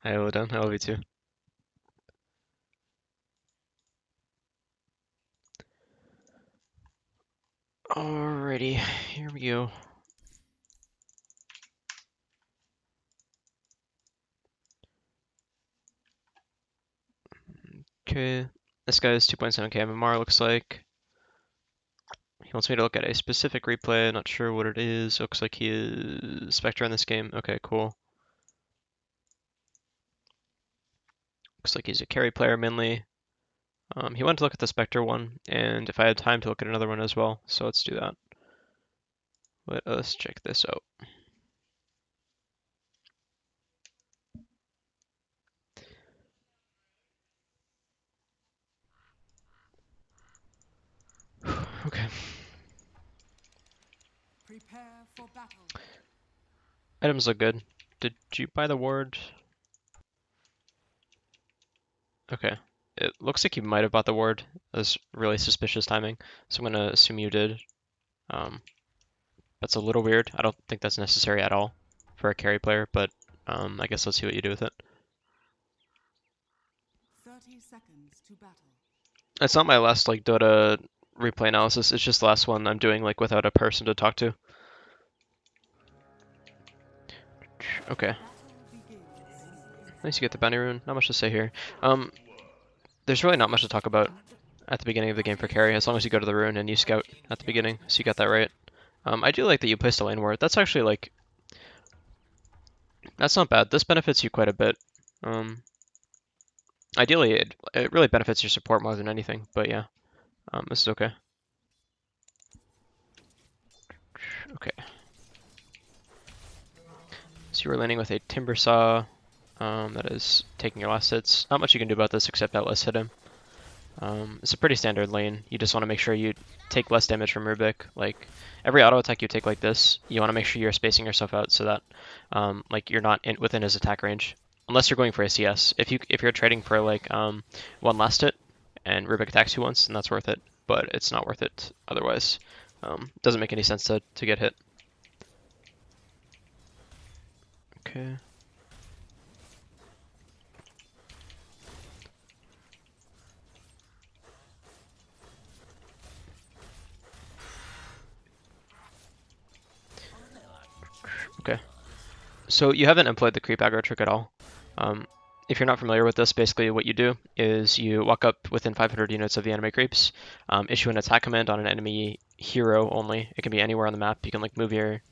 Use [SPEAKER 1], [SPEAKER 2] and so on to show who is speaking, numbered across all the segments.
[SPEAKER 1] I will done. I love you too. Alrighty, here we go. Okay, this guy is 2.7k MMR, looks like. He wants me to look at a specific replay, not sure what it is. Looks like he is Spectre in this game. Okay, cool. Looks like he's a carry player mainly. He wanted to look at the Spectre one, and if I had time to look at another one as well, so let's do that. Let us check this out. Okay.
[SPEAKER 2] Prepare for battle.
[SPEAKER 1] Items look good. Did you buy the ward? Okay. It looks like you might have bought the ward. That's really suspicious timing, so I'm gonna assume you did. That's a little weird. I don't think that's necessary at all for a carry player, but I guess let's see what you do with it.
[SPEAKER 2] 30 seconds to battle.
[SPEAKER 1] It's not my last like Dota replay analysis. It's just the last one I'm doing like without a person to talk to. Okay. Nice, you get the bounty rune. Not much to say here. There's really not much to talk about at the beginning of the game for carry, as long as you go to the rune and you scout at the beginning, so you got that right. I do like that you placed a lane ward. That's actually like, that's not bad. This benefits you quite a bit. Ideally, it really benefits your support more than anything, but yeah, this is okay. Okay. So you were landing with a Timber Saw, that is taking your last hits. Not much you can do about this except outlast hit him. It's a pretty standard lane. You just want to make sure you take less damage from Rubik. Like, every auto attack you take like this, you want to make sure you're spacing yourself out so that like you're not within his attack range. Unless you're going for a CS. If you're trading for like one last hit and Rubik attacks you once, then that's worth it. But it's not worth it otherwise. Doesn't make any sense to get hit. Okay. Okay. So you haven't employed the creep aggro trick at all. If you're not familiar with this, basically what you do is you walk up within 500 units of the enemy creeps, issue an attack command on an enemy hero only. It can be anywhere on the map. You can like move your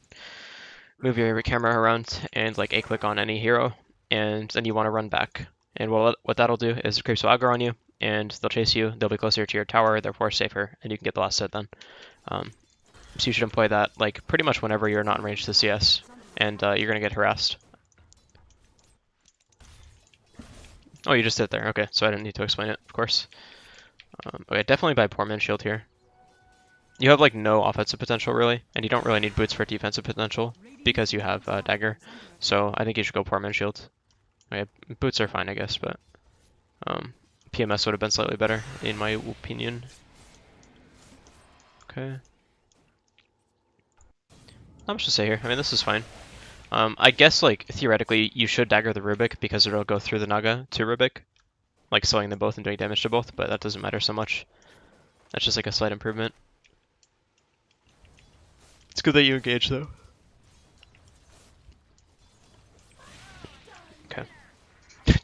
[SPEAKER 1] camera around and like a click on any hero, and then you want to run back. And what that'll do is the creeps will aggro on you, and they'll chase you. They'll be closer to your tower, therefore safer, and you can get the last hit then. So you should employ that like pretty much whenever you're not in range to CS, and you're gonna get harassed. Oh, you just did it there. Okay, so I didn't need to explain it, of course. Okay, definitely buy Poor Man's Shield here. You have like no offensive potential really, and you don't really need boots for defensive potential because you have dagger. So I think you should go Poor Man's Shield. Okay, boots are fine, I guess, but PMS would have been slightly better in my opinion. Okay. Not much to say here. I mean, this is fine. I guess like theoretically you should dagger the Rubik because it'll go through the Naga to Rubik, like slowing them both and doing damage to both, but that doesn't matter so much. That's just like a slight improvement. It's good that you engage though. Okay.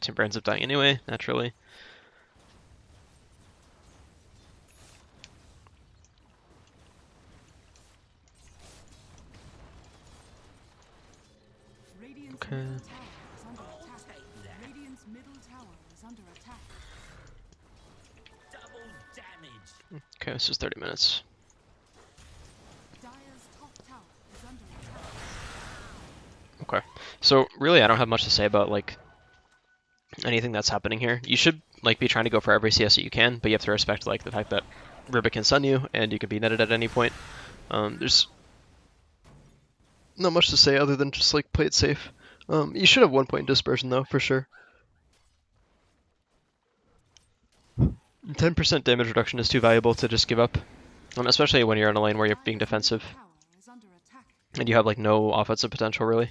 [SPEAKER 1] Timber ends up dying anyway, naturally. Okay. Okay, this is 30 minutes. Okay. So really I don't have much to say about like anything that's happening here. You should like be trying to go for every CS that you can, but you have to respect like the fact that Rubik can stun you and you can be netted at any point. There's not much to say other than just like play it safe. You should have 1 point dispersion though, for sure. 10% damage reduction is too valuable to just give up, especially when you're in a lane where you're being defensive and you have like no offensive potential really.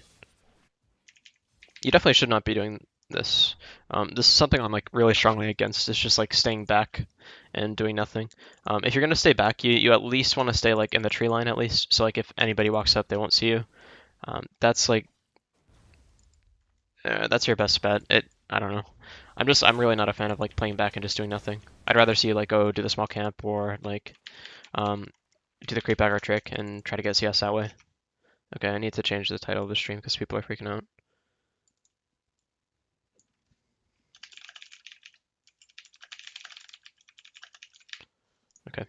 [SPEAKER 1] You definitely should not be doing this. This is something I'm like really strongly against. It's just like staying back and doing nothing. If you're gonna stay back, you at least want to stay like in the tree line at least. So like if anybody walks up, they won't see you. That's like that's your best bet. I don't know. I'm really not a fan of like playing back and just doing nothing. I'd rather see you like go do the small camp or like um, do the creep aggro trick and try to get CS that way. Okay, I need to change the title of the stream because people are freaking out. Okay.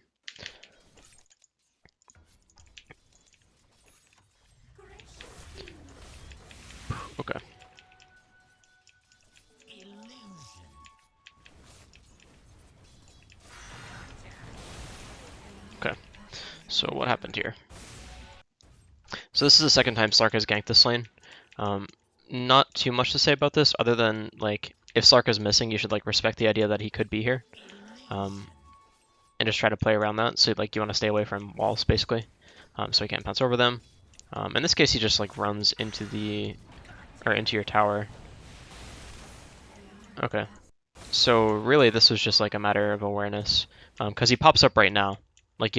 [SPEAKER 1] Okay. Okay. So what happened here? So this is the second time Slark has ganked this lane. Um, Not too much to say about this, other than like if Slark is missing, you should like respect the idea that he could be here, and just try to play around that. So like you want to stay away from walls basically, so he can't bounce over them. In this case, he just like runs into into your tower. Okay. So really, this was just like a matter of awareness, because he pops up right now. Like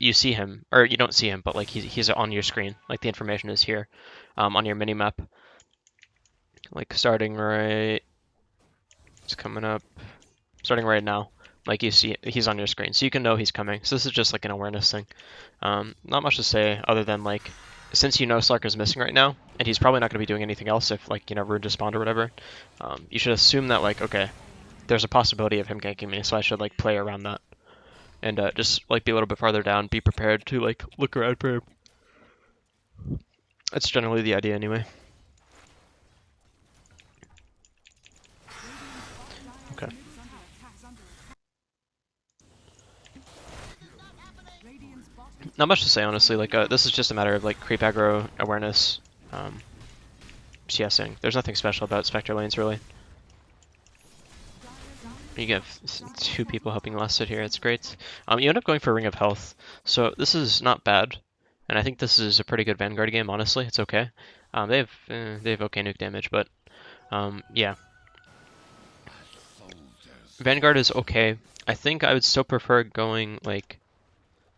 [SPEAKER 1] you see him, or you don't see him, but like he's on your screen. Like the information is here, on your mini map. Like starting right, it's coming up, starting right now. Like you see, he's on your screen, so you can know he's coming. So this is just like an awareness thing. Not much to say other than like, since you know Slark is missing right now, and he's probably not going to be doing anything else if like Rune just spawned or whatever. You should assume that like okay, there's a possibility of him ganking me, so I should like play around that and just like be a little bit farther down, be prepared to like look around for him. That's generally the idea anyway. Okay. Not much to say honestly. Like this is just a matter of like creep aggro awareness, CSing. There's nothing special about Spectre lanes really. You get two people helping Lusted here. It's great. You end up going for Ring of Health, so this is not bad, and I think this is a pretty good Vanguard game. Honestly, it's okay. They have okay nuke damage, but yeah, Vanguard is okay. I think I would still prefer going like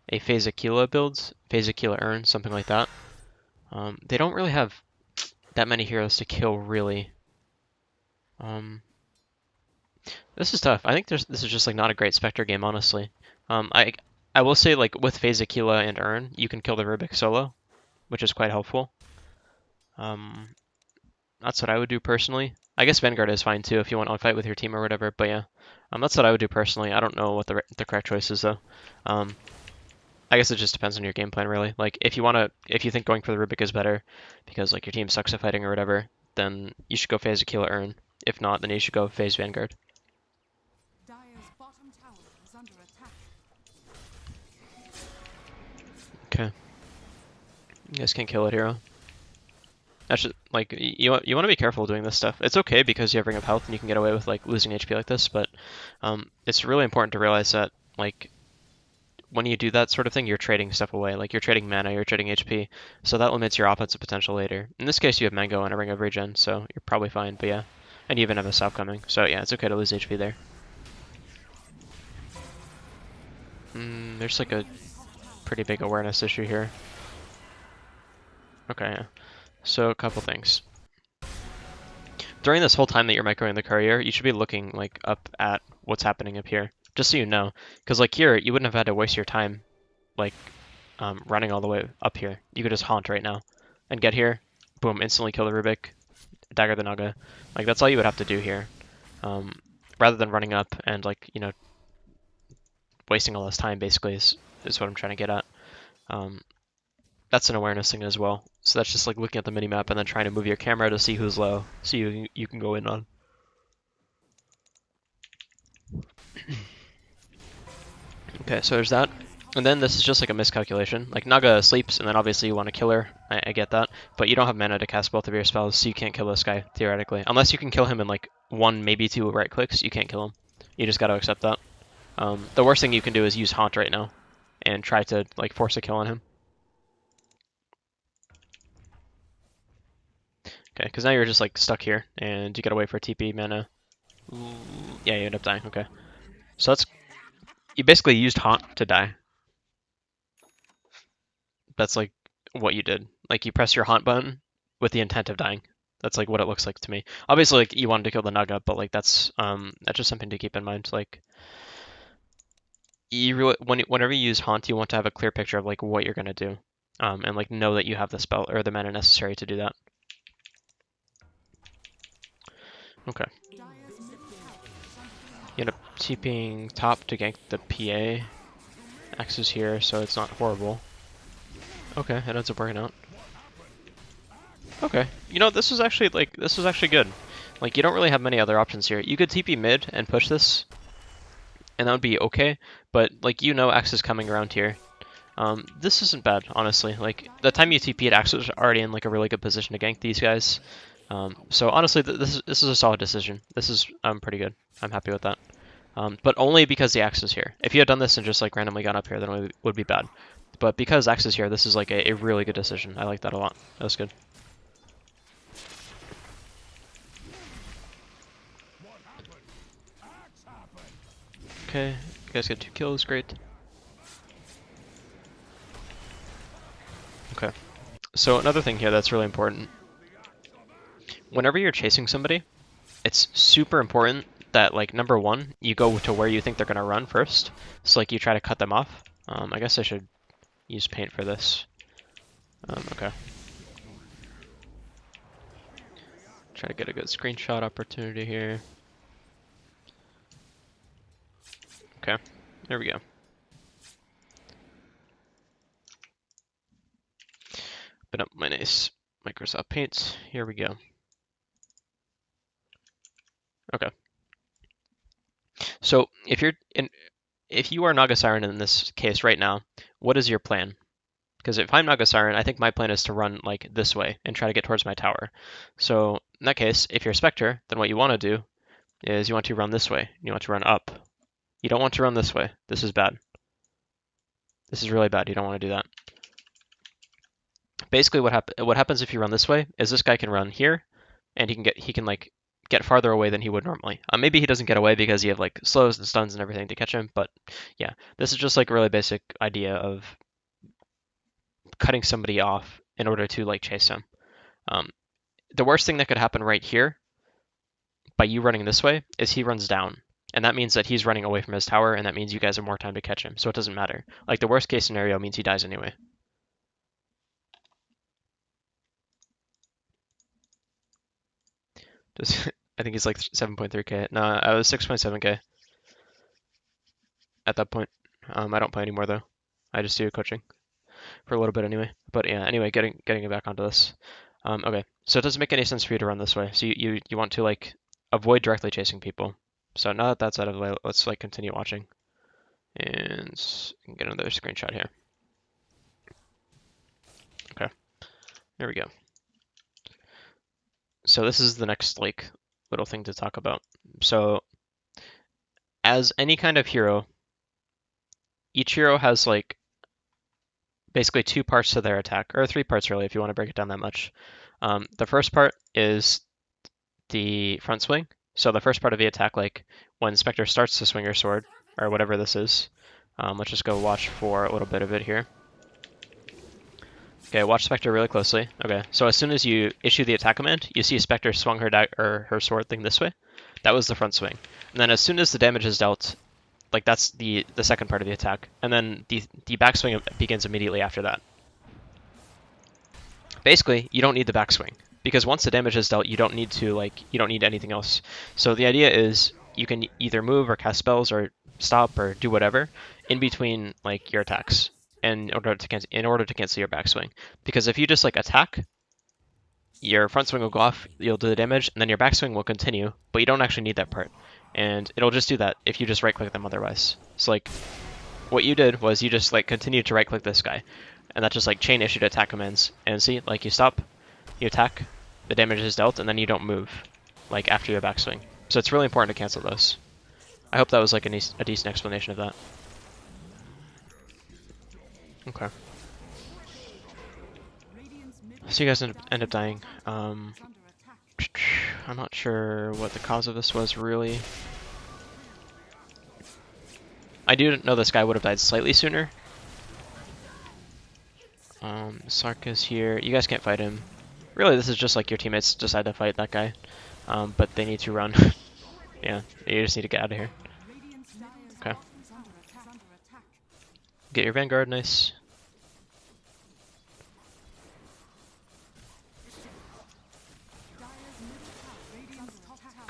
[SPEAKER 1] a Phase Aquila build, Phase Aquila Urn, something like that. They don't really have that many heroes to kill, really. This is tough. I think this is just like not a great Spectre game, honestly. I will say like with Phase Aquila and Urn, you can kill the Rubik solo, which is quite helpful. That's what I would do personally. I guess Vanguard is fine too if you want on fight with your team or whatever. But yeah, that's what I would do personally. I don't know what the correct choice is though. I guess it just depends on your game plan really. Like if you think going for the Rubik is better because like your team sucks at fighting or whatever, then you should go Phase Aquila Urn. If not, then you should go Phase Vanguard. Okay. You guys can't kill it, hero. That's just, like, you want to be careful doing this stuff. It's okay because you have Ring of Health and you can get away with, like, losing HP like this, but it's really important to realize that, like, when you do that sort of thing, you're trading stuff away. Like, you're trading mana, you're trading HP, so that limits your offensive potential later. In this case, you have Mango and a Ring of Regen, so you're probably fine, but yeah. And you even have a Sap coming, so yeah, it's okay to lose HP there. There's, like, a pretty big awareness issue here. Okay, yeah. So, a couple things. During this whole time that you're microing the courier, you should be looking like up at what's happening up here, just so you know. Because like here, you wouldn't have had to waste your time, like running all the way up here. You could just haunt right now, and get here, boom, instantly kill the Rubik, dagger the Naga. Like that's all you would have to do here, rather than running up and like wasting all this time. Basically, is what I'm trying to get at. That's an awareness thing as well. So that's just like looking at the minimap and then trying to move your camera to see who's low, so you can go in on. Okay, so there's that. And then this is just like a miscalculation. Like Naga sleeps, and then obviously you want to kill her. I get that, but you don't have mana to cast both of your spells, so you can't kill this guy theoretically, unless you can kill him in like one, maybe two right clicks. You can't kill him. You just got to accept that. The worst thing you can do is use Haunt right now, and try to like force a kill on him. Okay, because now you're just like stuck here, and you gotta wait for TP mana. Yeah, you end up dying. Okay, so that's you basically used haunt to die. That's like what you did. Like you press your haunt button with the intent of dying. That's like what it looks like to me. Obviously, like you wanted to kill the Naga, but like that's just something to keep in mind. Like you really, whenever you use haunt, you want to have a clear picture of like what you're gonna do, and like know that you have the spell or the mana necessary to do that. Okay. You end up TPing top to gank the PA. X is here, so it's not horrible. Okay, it ends up working out. Okay, you know this was actually good. Like you don't really have many other options here. You could TP mid and push this, and that would be okay. But like X is coming around here. This isn't bad, honestly. Like the time you TP'd, X was already in like a really good position to gank these guys. So honestly, this is a solid decision. This is pretty good. I'm happy with that. But only because the X is here. If you had done this and just like randomly gone up here, then it would be bad. But because X is here, this is like a really good decision. I like that a lot. That was good. Okay, you guys get 2 kills, great. Okay, so another thing here that's really important. Whenever you're chasing somebody, it's super important that like number one, you go to where you think they're gonna run first. So like you try to cut them off. I guess I should use paint for this. Okay. Try to get a good screenshot opportunity here. Okay, there we go. Open up my nice Microsoft Paint. Here we go. Okay. So if you are Naga Siren in this case right now, what is your plan? Because if I'm Naga Siren, I think my plan is to run like this way and try to get towards my tower. So in that case, if you're Spectre, then what you want to do is you want to run this way. You want to run up. You don't want to run this way. This is bad. This is really bad. You don't want to do that. Basically, what happens if you run this way is this guy can run here, and he can like get farther away than he would normally. Maybe he doesn't get away because you have like slows and stuns and everything to catch him, but yeah, this is just like a really basic idea of cutting somebody off in order to like chase him. Um, the worst thing that could happen right here by you running this way is he runs down. And that means that he's running away from his tower, and that means you guys have more time to catch him. So it doesn't matter. Like the worst case scenario means he dies anyway. Just, I think he's like 7.3k. No, I was 6.7k at that point. I don't play anymore though. I just do coaching for a little bit anyway. But yeah, anyway, getting it back onto this. Okay, so it doesn't make any sense for you to run this way. So you want to like avoid directly chasing people. So now that that's out of the way, let's like continue watching and get another screenshot here. Okay, there we go. So this is the next like little thing to talk about. So as any kind of hero, each hero has like basically 2 parts to their attack, or 3 parts really, if you want to break it down that much. The first part is the front swing. So the first part of the attack, like when Spectre starts to swing her sword, or whatever this is. Let's just go watch for a little bit of it here. Okay, watch Spectre really closely. Okay, so as soon as you issue the attack command, you see Spectre swung her sword thing this way. That was the front swing. And then as soon as the damage is dealt, like that's the second part of the attack. And then the backswing begins immediately after that. Basically, you don't need the backswing because once the damage is dealt, you don't need anything else. So the idea is you can either move or cast spells or stop or do whatever in between like your attacks in order to cancel your backswing. Because if you just like attack, your front swing will go off, you'll do the damage, and then your backswing will continue, but you don't actually need that part. And it'll just do that if you just right click them otherwise. So like what you did was you just like continued to right click this guy. And that just like chain issued attack commands. And see, like you stop, you attack, the damage is dealt, and then you don't move like after your backswing. So it's really important to cancel those. I hope that was like a decent explanation of that. Okay. So you guys end up dying. I'm not sure what the cause of this was, really. I do know this guy would have died slightly sooner. Sark is here. You guys can't fight him. Really, this is just like your teammates decide to fight that guy. But they need to run. Yeah, you just need to get out of here. Okay. Get your Vanguard, nice.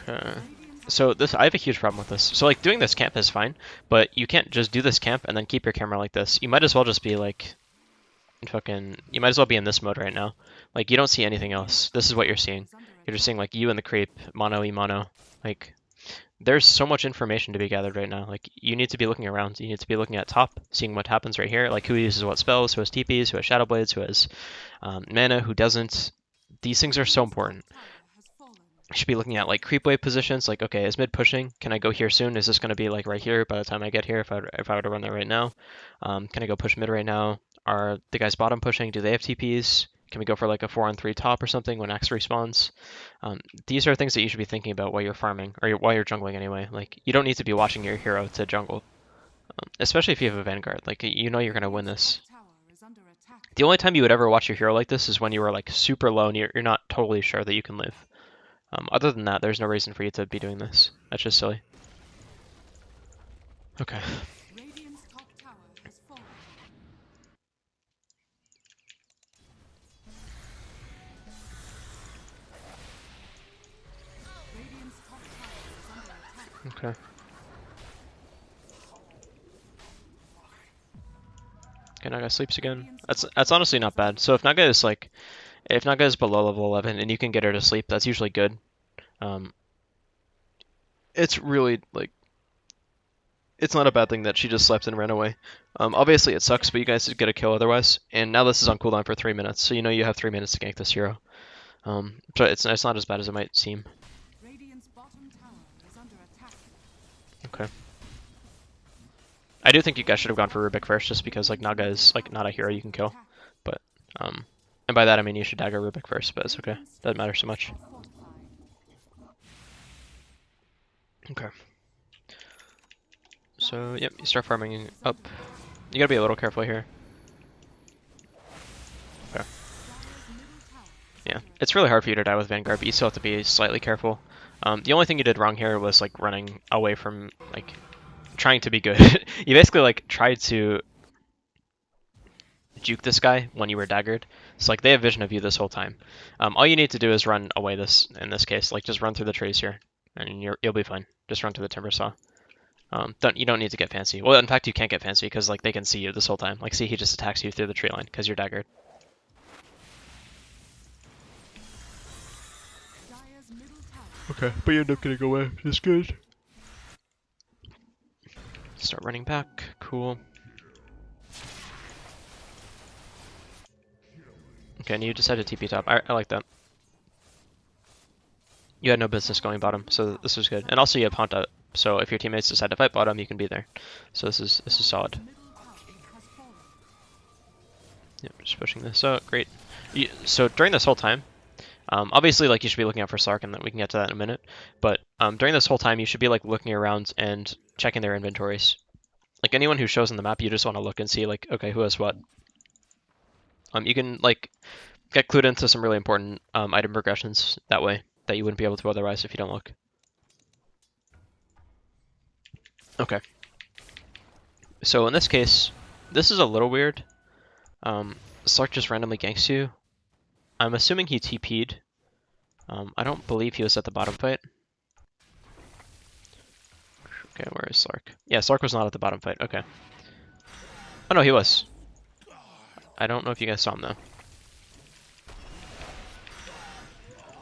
[SPEAKER 1] Okay. So this, I have a huge problem with this. So like doing this camp is fine, but you can't just do this camp and then keep your camera like this. You might as well just be like, you might as well be in this mode right now. Like you don't see anything else. This is what you're seeing. You're just seeing like you and the creep, mono e mono. Like there's so much information to be gathered right now. Like you need to be looking around. You need to be looking at top, seeing what happens right here. Like who uses what spells, who has TPs, who has Shadow Blades, who has mana, who doesn't. These things are so important. I should be looking at like creep wave positions. Like, okay, is mid pushing? Can I go here soon? Is this going to be like right here by the time I get here? If I were to run there right now, can I go push mid right now? Are the guys bottom pushing? Do they have TPs? Can we go for like a 4-on-3 top or something when X respawns? These are things that you should be thinking about while you're farming or while you're jungling anyway. Like, you don't need to be watching your hero to jungle, especially if you have a Vanguard. Like, you know you're going to win this. The only time you would ever watch your hero like this is when you were like super low and you're not totally sure that you can live. Other than that, there's no reason for you to be doing this. That's just silly. Okay. Okay. Okay, Naga sleeps again. That's honestly not bad. So if Naga is like, if Naga is below level 11 and you can get her to sleep, that's usually good. It's really like, it's not a bad thing that she just slept and ran away. Obviously it sucks, but you guys did get a kill otherwise. And now this is on cooldown for 3 minutes, so you know you have 3 minutes to gank this hero. So it's not as bad as it might seem. Okay. I do think you guys should have gone for Rubik first, just because like Naga is like not a hero you can kill. But and by that I mean you should dagger Rubik first, but it's okay. Doesn't matter so much. Okay. So yep, you start farming up. You gotta be a little careful here. Okay. Yeah, it's really hard for you to die with Vanguard, but you still have to be slightly careful. The only thing you did wrong here was like running away from like trying to be good. You basically like tried to juke this guy when you were daggered. So like they have vision of you this whole time. All you need to do is run away this in this case. Like just run through the trees here, and you'll be fine. Just run through the timber saw. You don't need to get fancy. Well, in fact, you can't get fancy because like they can see you this whole time. Like see, he just attacks you through the tree line because you're daggered. Okay, but you end up getting away, which is good. Start running back. Cool. Okay, and you decided to TP top. I like that. You had no business going bottom, so this was good. And also you have Haunt out, so if your teammates decide to fight bottom, you can be there. So this is solid. Yep, just pushing this out. Great. So during this whole time, obviously like you should be looking out for Sark, and then we can get to that in a minute. But during this whole time, you should be like looking around and checking their inventories. Like anyone who shows on the map, you just want to look and see like, okay, who has what. You can like get clued into some really important item progressions that way that you wouldn't be able to otherwise if you don't look. Okay. So in this case, this is a little weird. Sark just randomly ganks you. I'm assuming he TP'd. I don't believe he was at the bottom fight. Okay, where is Sark? Yeah, Sark was not at the bottom fight. Okay. Oh no, he was. I don't know if you guys saw him though.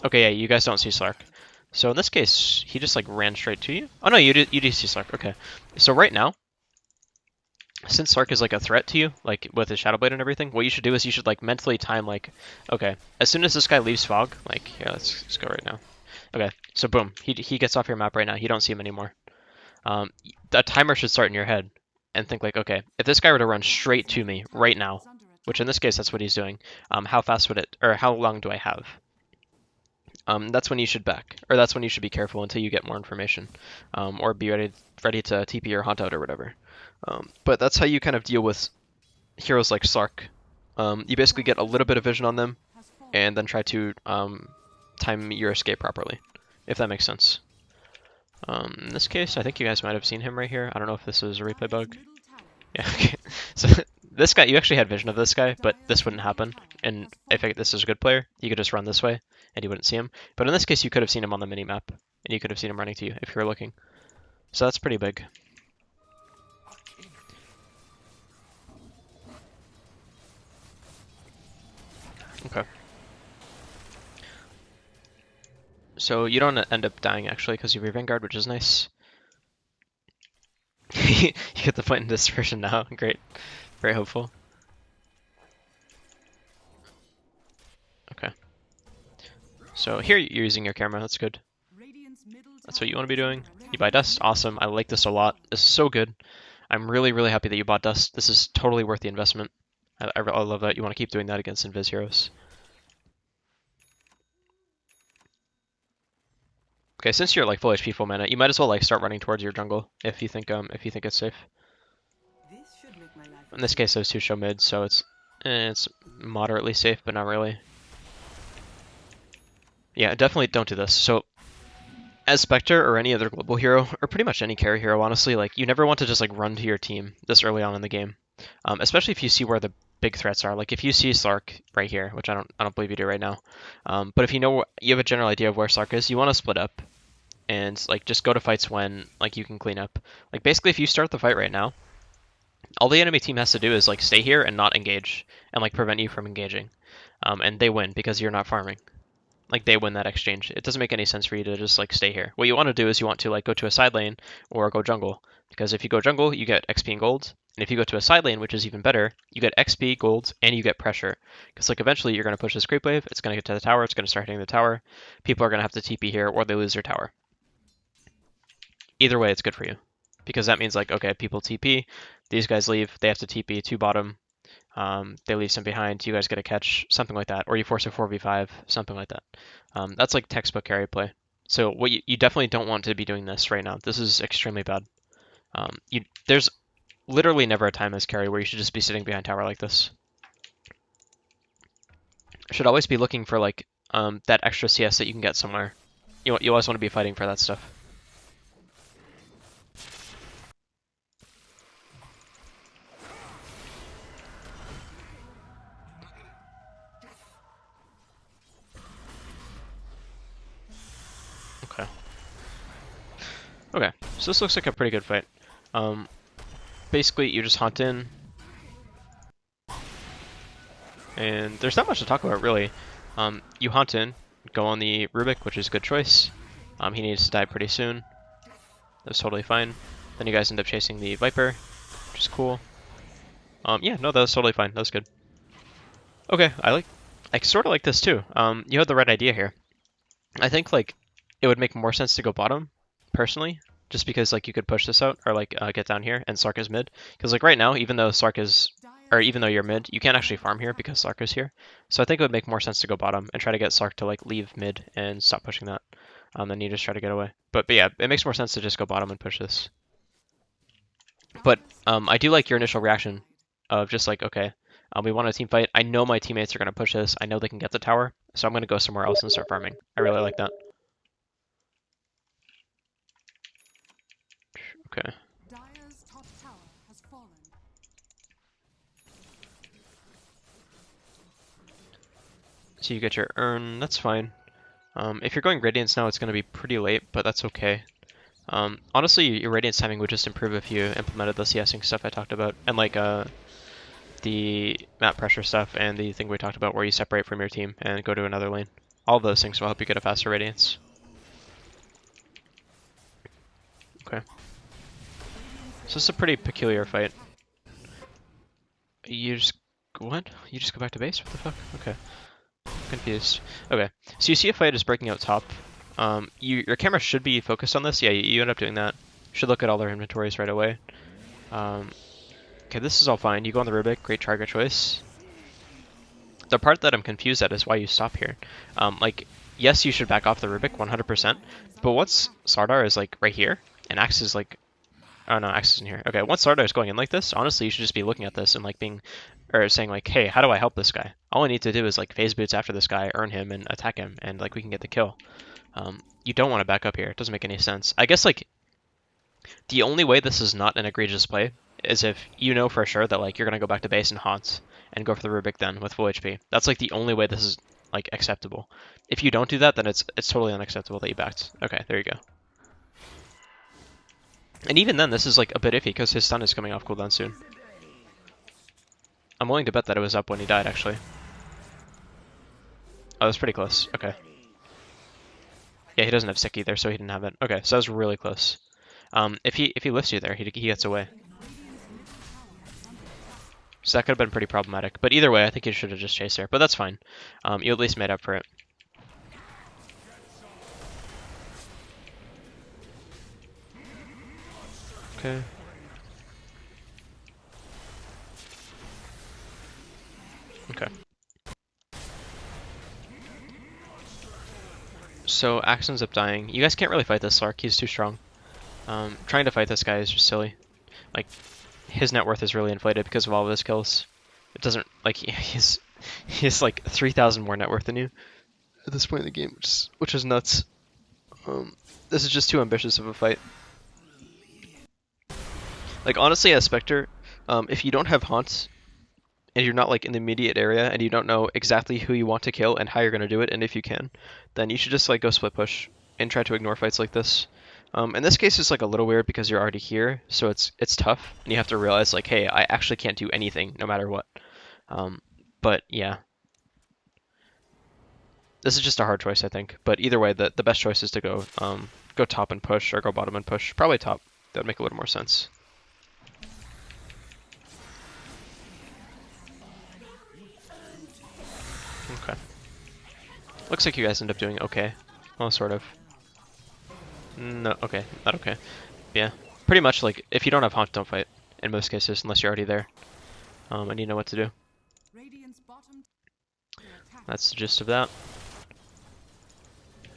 [SPEAKER 1] Okay, yeah, you guys don't see Sark. So in this case, he just like ran straight to you. Oh no, you do see Sark. Okay. So right now, since Sark is like a threat to you, like with his Shadow Blade and everything, what you should do is you should like mentally time like, okay, as soon as this guy leaves fog, like, yeah, let's go right now. Okay, so boom, he gets off your map right now. You don't see him anymore. The timer should start in your head and think like, okay, if this guy were to run straight to me right now, which in this case that's what he's doing, how fast would it, or how long do I have? that's when you should back, or that's when you should be careful until you get more information, or be ready to TP or haunt out or whatever. But that's how you kind of deal with heroes like Sark. You basically get a little bit of vision on them,
[SPEAKER 2] Has fallen.
[SPEAKER 1] and then try to time your escape properly, if that makes sense. In this case, I think you guys might have seen him right here. I don't know if this is a replay
[SPEAKER 2] Dire's
[SPEAKER 1] bug.
[SPEAKER 2] middle tower
[SPEAKER 1] Yeah, okay. So this guy, you actually had vision of this guy, but this wouldn't happen. And if this is a good player, you could just run this way, and you wouldn't see him. But in this case, you could have seen him on the mini-map, and you could have seen him running to you if you were looking. So that's pretty big. Okay. So you don't end up dying, actually, because you have your Vanguard, which is nice. You get the point in this version now. Great. Very hopeful. Okay. So here you're using your camera. That's good.
[SPEAKER 2] Radiant's middle
[SPEAKER 1] That's what you
[SPEAKER 2] tower
[SPEAKER 1] want to be
[SPEAKER 2] is
[SPEAKER 1] doing.
[SPEAKER 2] under
[SPEAKER 1] You buy Dust. Awesome. I like this a lot. This is so good. I'm really, really happy that you bought Dust. This is totally worth the investment. I love that. You want to keep doing that against Invis heroes. Okay, since you're like full HP, full mana, you might as well like start running towards your jungle if you think it's safe.
[SPEAKER 3] This should make my life
[SPEAKER 1] In this case, those two show mid, so it's moderately safe, but not really. Yeah, definitely don't do this. So as Spectre or any other global hero, or pretty much any carry hero, honestly, like you never want to just like run to your team this early on in the game, especially if you see where the big threats are. Like if you see Slark right here, which I don't believe you do right now, but if you know you have a general idea of where Slark is, you want to split up and like just go to fights when like you can clean up. Like basically, if you start the fight right now, all the enemy team has to do is like stay here and not engage, and like prevent you from engaging, and they win because you're not farming. Like they win that exchange. It doesn't make any sense for you to just like stay here. What you want to do is you want to like go to a side lane or go jungle, because if you go jungle, you get XP and gold, and if you go to a side lane, which is even better, you get XP, gold, and you get pressure. Because like eventually you're gonna push this creep wave, it's gonna get to the tower, it's gonna start hitting the tower. People are gonna have to TP here, or they lose their tower. Either way, it's good for you, because that means like okay, people TP, these guys leave, they have to TP to bottom. They leave some behind, you guys get a catch, something like that, or you force a 4v5, something like that. That's like textbook carry play. So what you definitely don't want to be doing this right now. This is extremely bad. There's literally never a time as carry where you should just be sitting behind tower like this. Should always be looking for like that extra CS that you can get somewhere. You always want to be fighting for that stuff. Okay. Okay, so this looks like a pretty good fight. Basically, you just hunt in, and there's not much to talk about really. You hunt in, go on the Rubik, which is a good choice. He needs to die pretty soon. That's totally fine. Then you guys end up chasing the Viper, which is cool. Yeah, no, that was totally fine. That was good. Okay, I sort of like this too. You had the right idea here. I think like it would make more sense to go bottom, personally, just because like you could push this out or like get down here and Sark is mid. Because like right now, even though Sark is, or even though you're mid, you can't actually farm here because Sark is here. So I think it would make more sense to go bottom and try to get Sark to like leave mid and stop pushing that. Then you just try to get away. But yeah, it makes more sense to just go bottom and push this. But I do like your initial reaction of just like, okay, we want a team fight. I know my teammates are going to push this. I know they can get the tower. So I'm going to go somewhere else and start farming. I really like that. Okay.
[SPEAKER 2] Dire's top tower has fallen.
[SPEAKER 1] So you get your urn. That's fine. If you're going Radiance now, it's going to be pretty late, but that's okay. Honestly, your Radiance timing would just improve if you implemented the CSing stuff I talked about, and like the map pressure stuff, and the thing we talked about where you separate from your team and go to another lane. All of those things will help you get a faster Radiance. Okay. So this is a pretty peculiar fight. You just... what? You just go back to base? What the fuck? Okay. Confused. Okay, so you see a fight is breaking out top. Your camera should be focused on this. Yeah, you end up doing that. You should look at all their inventories right away. Okay, this is all fine. You go on the Rubik, great target choice. The part that I'm confused at is why you stop here. Like, yes, you should back off the Rubik 100%, but once Sardar is like right here, and Axe is like, oh no, Axe isn't here. Okay, once Sardar is going in like this, honestly, you should just be looking at this and like being, or saying like, hey, how do I help this guy? All I need to do is like phase boots after this guy, earn him, and attack him, and like we can get the kill. You don't want to back up here. It doesn't make any sense. I guess like the only way this is not an egregious play is if you know for sure that like you're gonna go back to base and haunt and go for the Rubik then with full HP. That's like the only way this is like acceptable. If you don't do that, then it's totally unacceptable that you backed. Okay, there you go. And even then, this is like a bit iffy because his stun is coming off cooldown soon. I'm willing to bet that it was up when he died, actually. Oh, that's pretty close. Okay. Yeah, he doesn't have sick either, so he didn't have it. Okay, so that was really close. If he lifts you there, he gets away. So that could have been pretty problematic. But either way, I think you should have just chased there. But that's fine. You at least made up for it. Okay. Okay. So Axe ends up dying. You guys can't really fight this Slark. He's too strong. Trying to fight this guy is just silly. Like, his net worth is really inflated because of all of his kills. It doesn't, like, he's like 3,000 more net worth than you at this point in the game, which is nuts. This is just too ambitious of a fight. Like, honestly, as Spectre, if you don't have haunts, and you're not like in the immediate area, and you don't know exactly who you want to kill and how you're gonna do it, and if you can, then you should just like go split push and try to ignore fights like this. In this case, it's like a little weird because you're already here, so it's tough, and you have to realize like, hey, I actually can't do anything no matter what. But yeah, this is just a hard choice, I think. But either way, the best choice is to go go top and push, or go bottom and push. Probably top. That would make a little more sense. Okay. Looks like you guys end up doing okay. Well, sort of. No, okay, not okay. Yeah, pretty much like if you don't have haunt, don't fight. In most cases, unless you're already there, and you know what to do. That's the gist of that.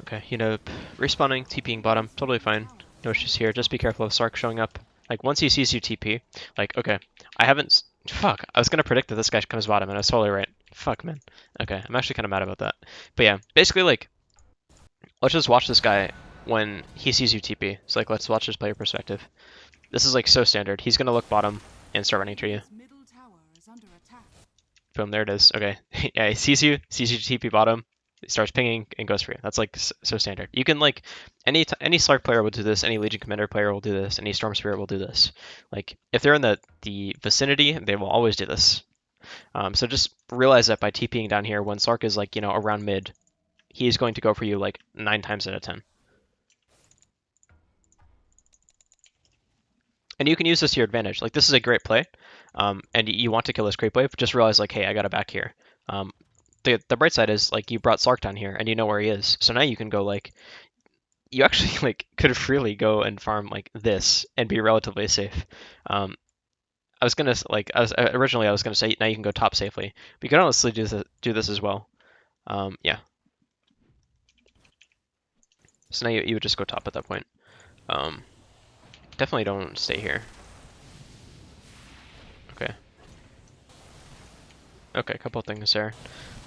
[SPEAKER 1] Okay, you know, respawning, TPing bottom, totally fine. No issues here. Just be careful of Sark showing up. Like once he sees you TP, like okay, I haven't. Fuck, I was gonna predict that this guy comes bottom, and I was totally right. Fuck, man. Okay, I'm actually kind of mad about that. But yeah, basically like, let's just watch this guy when he sees you TP. So like, let's watch his player perspective. This is like so standard. He's gonna look bottom and start running to you. Boom, there it is. Okay, yeah, he sees you TP bottom, he starts pinging and goes for you. That's like so standard. You can like any Slark player will do this, any Legion Commander player will do this, any Storm Spirit will do this. Like if they're in the vicinity, they will always do this. So just realize that by TPing down here, when Slark is like, you know, around mid, he's going to go for you like 9 times out of 10. And you can use this to your advantage. Like this is a great play, and you want to kill this creep wave. Just realize like, hey, I got it back here. The bright side is like you brought Slark down here, and you know where he is. So now you can go like, you actually like could freely go and farm like this and be relatively safe. I was gonna like, originally I was gonna say now you can go top safely, but you can honestly do this as well. Yeah. So now you would just go top at that point. Definitely don't stay here. Okay. Okay, a couple of things there.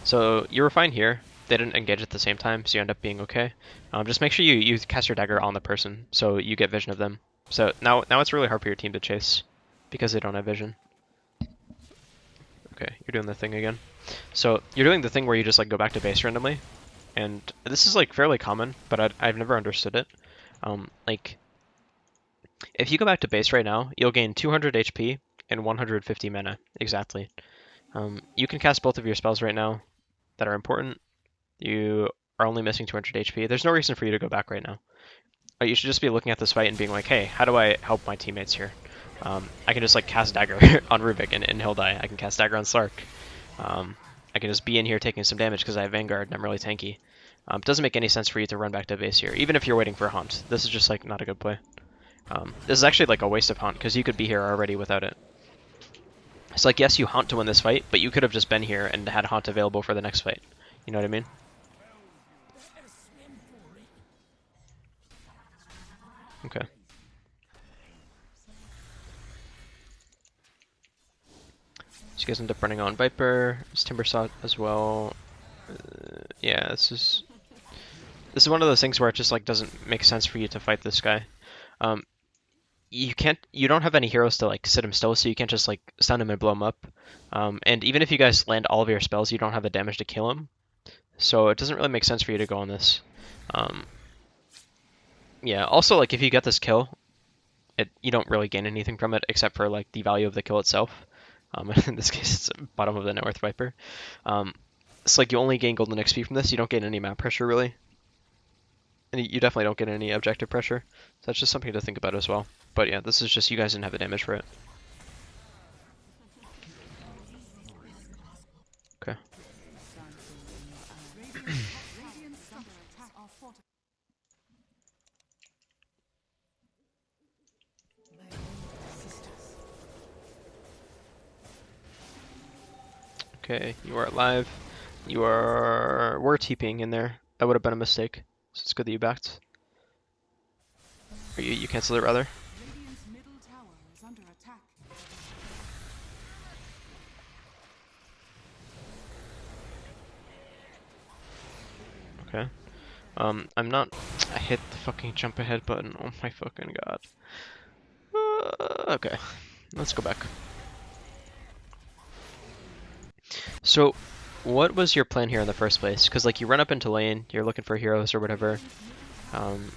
[SPEAKER 1] So you were fine here. They didn't engage at the same time, so you end up being okay. Just make sure you cast your dagger on the person, so you get vision of them. So now it's really hard for your team to chase, because they don't have vision. Okay, you're doing the thing again. So you're doing the thing where you just like go back to base randomly, and this is like fairly common, but I've never understood it. Like, if you go back to base right now, you'll gain 200 HP and 150 mana, exactly. You can cast both of your spells right now that are important. You are only missing 200 HP. There's no reason for you to go back right now. You should just be looking at this fight and being like, hey, how do I help my teammates here? I can just like cast Dagger on Rubik and he'll die. I can cast Dagger on Slark. I can just be in here taking some damage because I have Vanguard and I'm really tanky. It doesn't make any sense for you to run back to base here, even if you're waiting for a Haunt. This is just like not a good play. This is actually like a waste of Haunt because you could be here already without it. It's like, yes, you Haunt to win this fight, but you could have just been here and had Haunt available for the next fight. You know what I mean? Okay. So you guys end up running on Viper, it's Timbersaw as well. Yeah, this is one of those things where it just like doesn't make sense for you to fight this guy. Um, you don't have any heroes to like sit him still, so you can't just like stun him and blow him up. And even if you guys land all of your spells, you don't have the damage to kill him. So it doesn't really make sense for you to go on this. Um, yeah. Also, like if you get this kill, you don't really gain anything from it except for like the value of the kill itself. In this case, it's bottom of the net worth Viper. It's like you only gain golden XP from this. You don't gain any map pressure really, and you definitely don't get any objective pressure. So that's just something to think about as well. But yeah, this is just you guys didn't have the damage for it. Okay.
[SPEAKER 2] Radiant's structures are fortified.
[SPEAKER 1] Okay, you are alive. We're TPing in there. That would have been a mistake. So it's good that you backed. Or you cancel it rather.
[SPEAKER 2] Radiant's middle tower is under attack.
[SPEAKER 1] Okay. I'm not. I hit the fucking jump ahead button. Oh my fucking god. Okay, let's go back. So, what was your plan here in the first place? Because like you run up into lane, you're looking for heroes or whatever. Um,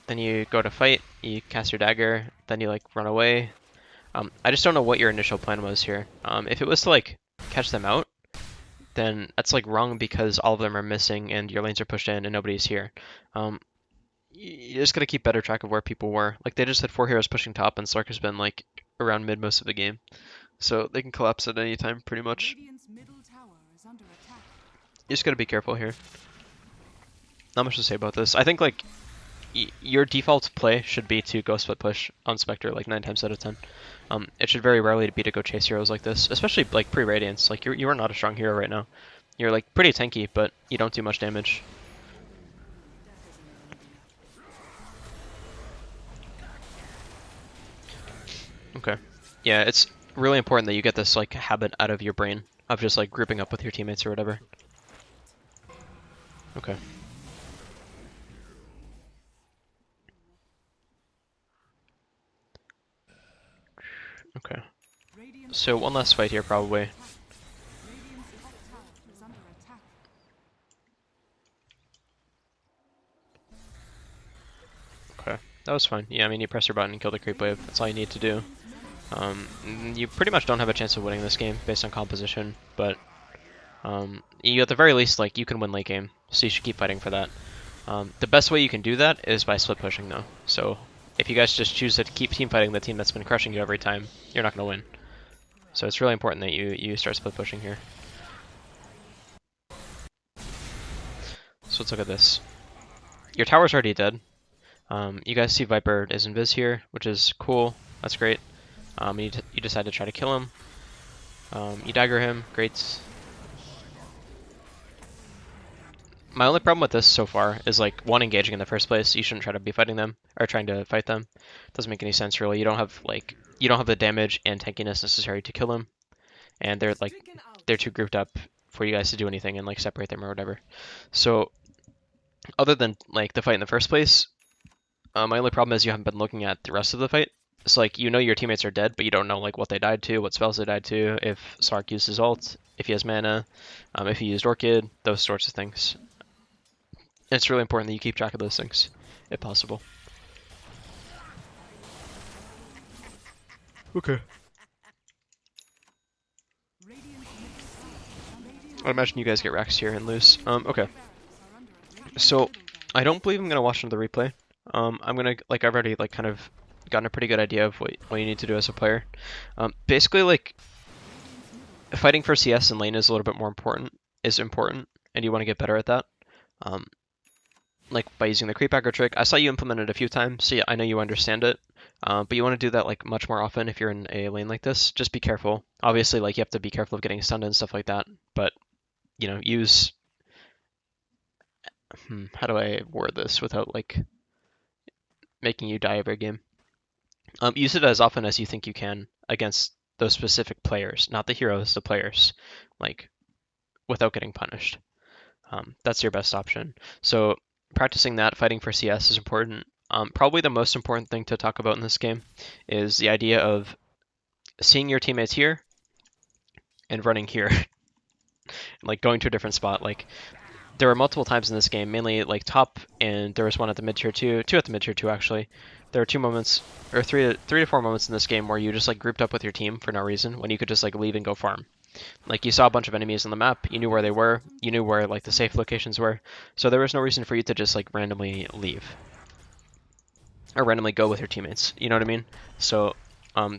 [SPEAKER 1] then you go to fight, you cast your dagger, then you like run away. I just don't know what your initial plan was here. If it was to like catch them out, then that's like wrong because all of them are missing and your lanes are pushed in and nobody's here. You just gotta keep better track of where people were. Like they just had 4 heroes pushing top and Slark has been like around mid most of the game. So they can collapse at any time pretty much.
[SPEAKER 2] Radiant's middle tower is under attack.
[SPEAKER 1] You just gotta be careful here. Not much to say about this. I think like your default play should be to go split push on Spectre like 9 times out of 10. It should very rarely be to go chase heroes like this, especially like pre-Radiance. Like you are not a strong hero right now. You're like pretty tanky, but you don't do much damage. Okay. Yeah, it's really important that you get this like habit out of your brain of just like grouping up with your teammates or whatever. Okay. Okay.
[SPEAKER 2] Radiant's
[SPEAKER 1] So one last fight here probably.
[SPEAKER 2] Radiant's top tower is under attack.
[SPEAKER 1] Okay. That was fine. Yeah, I mean you press your button and kill the creep wave. That's all you need to do. You pretty much don't have a chance of winning this game based on composition, but you at the very least like you can win late game, so you should keep fighting for that. The best way you can do that is by split pushing though. So if you guys just choose to keep team fighting the team that's been crushing you every time, you're not going to win. So it's really important that you start split pushing here. So let's look at this. Your tower's already dead. You guys see Viper is invis here, which is cool. That's great. You decide to try to kill him. You dagger him. Great. My only problem with this so far is like one, engaging in the first place. You shouldn't try to be fighting them or trying to fight them. Doesn't make any sense really. You don't have the damage and tankiness necessary to kill them, and they're too grouped up for you guys to do anything and like separate them or whatever. So other than like the fight in the first place, my only problem is you haven't been looking at the rest of the fight. So like you know your teammates are dead, but you don't know like what they died to, what spells they died to, if Sark used his ult, if he has mana, if he used Orchid, those sorts of things. It's really important that you keep track of those things, if possible. Okay. I imagine you guys get racks here and lose. Okay. So, I don't believe I'm gonna watch another replay. I'm gonna like I've already like kind of gotten a pretty good idea of what you need to do as a player. Basically, like fighting for CS in lane is a little bit more important. And you want to get better at that. Like by using the creep aggro trick. I saw you implement it a few times, so yeah, I know you understand it. But you want to do that like much more often if you're in a lane like this. Just be careful. Obviously, like you have to be careful of getting stunned and stuff like that. But you know, use. How do I word this without like making you die every game. Use it as often as you think you can against those specific players, not the heroes, the players, like without getting punished. That's your best option. So practicing that, fighting for CS is important. Probably the most important thing to talk about in this game is the idea of seeing your teammates here and running here, like going to a different spot. Like there were multiple times in this game, mainly like top, and there was one at the mid tier two at the mid tier two actually. There were 2 moments, or three to 4 moments in this game where you just like grouped up with your team for no reason, when you could just like leave and go farm. Like you saw a bunch of enemies on the map, you knew where they were, you knew where like the safe locations were, so there was no reason for you to just like randomly leave or randomly go with your teammates. You know what I mean? So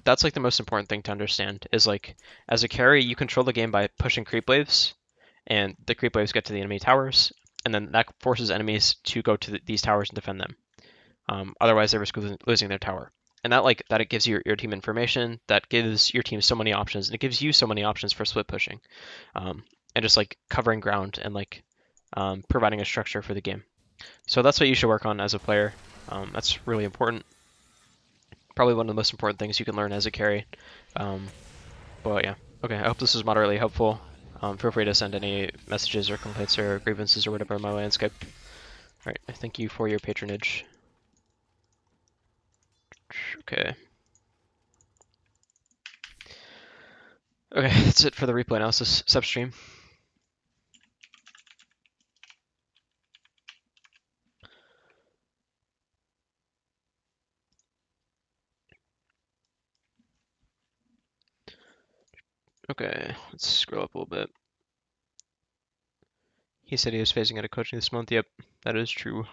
[SPEAKER 1] that's like the most important thing to understand is like as a carry, you control the game by pushing creep waves, and the creep waves get to the enemy towers, and then that forces enemies to go to these towers and defend them. Otherwise, they risk losing their tower. And that it gives your team information, that gives your team so many options, and it gives you so many options for split pushing, and just like covering ground and like providing a structure for the game. So that's what you should work on as a player. That's really important. Probably one of the most important things you can learn as a carry. But yeah, okay. I hope this was moderately helpful. Feel free to send any messages or complaints or grievances or whatever my way on Skype. All right, thank you for your patronage. Okay. Okay, that's it for the replay analysis substream. Okay, let's scroll up a little bit. He said he was phasing out of coaching this month. Yep, that is true.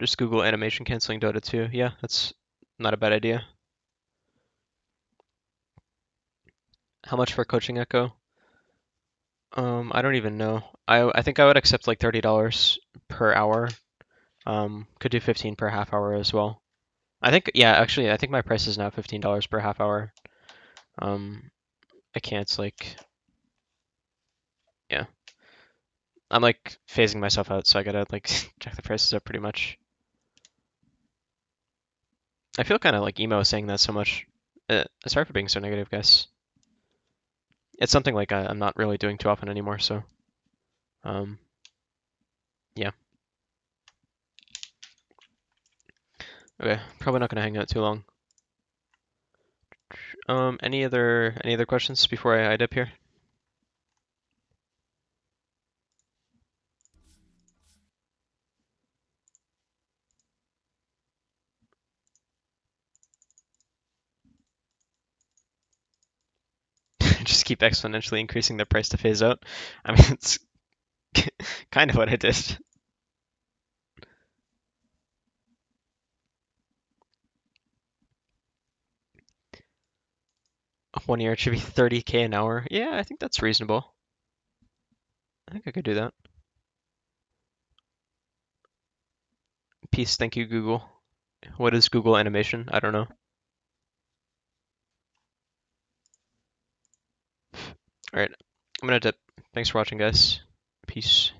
[SPEAKER 1] Just Google animation canceling Dota 2. Yeah, that's not a bad idea. How much for coaching Echo? I don't even know. I think I would accept like $30 per hour. Could do 15 per half hour as well. I think yeah, actually I think my price is now $15 per half hour. I can't like yeah. I'm like phasing myself out, so I gotta like check the prices up pretty much. I feel kind of like emo saying that so much. Sorry for being so negative, guys. It's something like I'm not really doing too often anymore, so um, yeah. Okay, probably not gonna hang out too long. Any other questions before I dip here? Just keep exponentially increasing the price to phase out. I mean, it's kind of what I did. 1 year it should be 30K an hour. Yeah, I think that's reasonable. I think I could do that. Peace, thank you, Google. What is Google animation? I don't know. All right, I'm gonna dip. Thanks for watching, guys. Peace.